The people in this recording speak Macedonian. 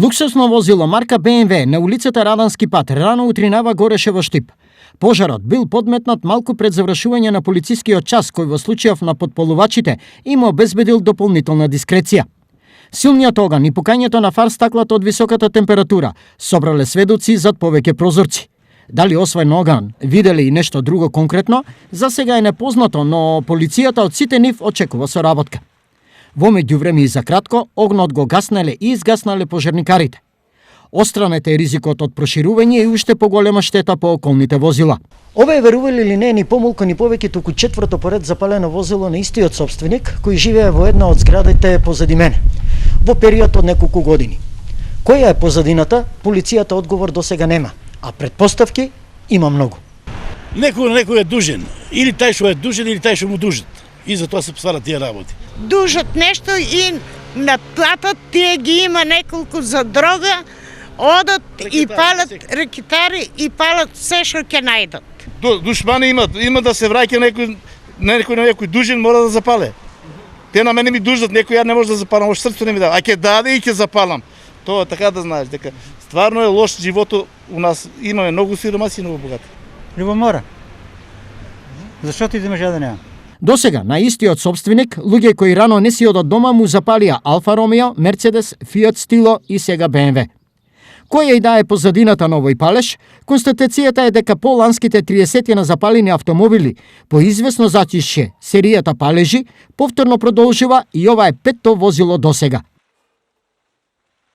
Луксусно возило марка BMW на улицата Радански пат рано утринава гореше во Штип. Пожарот бил подметнат малку пред завршување на полицискиот час, кој во случајов на подполувачите им обезбедил дополнителна дискреција. Силниот оган и пукањето на фар стаклата од високата температура собрале сведоци зад повеќе прозорци. Дали освен оган виделе и нешто друго конкретно, за сега е непознато, но полицијата од сите нив очекува соработка. Во меѓувреме и за кратко, огнот го гаснеле и изгаснале пожарникарите. Остранете е ризикот од проширување и уште поголема штета по околните возила. Ова е, верували или не, ни помалку ни повеќе туку четврто поред запалено возило на истиот собственик, кој живее во една од зградите позади мене, во период од неколку години. Која е позадината, полицијата одговор до сега нема, а предпоставки има многу. Некој е дужен, или тај што е дужен, или тај што му дужат. И за тоа се стварат тие работи. Дужат нешто и наплатат, тие ги има неколку за дрога, одат и палат рекетари и палат се што ќе најдат. Душмани има да се враќа некој дужен мора да запале. Те на мене ми дужат, некој ја не може да запалам, още срцето не ми дава. А ќе даде и ќе запалам. Тоа така да знаеш дека стварно е лош животот у нас. Имаме многу сиромаси и многу богати. Љубомора. Зашто ти земеш да нема? До сега, на истиот собственик, луѓе кои рано не си одат дома му запалија Алфа Ромео, Мерцедес, Фиат Стило и сега БМВ. Која и да е позадината на овој палеж, констатацијата е дека по ланските 30 на запалени автомобили, по известно затишје, серијата палежи, повторно продолжува и ова е петто возило до сега.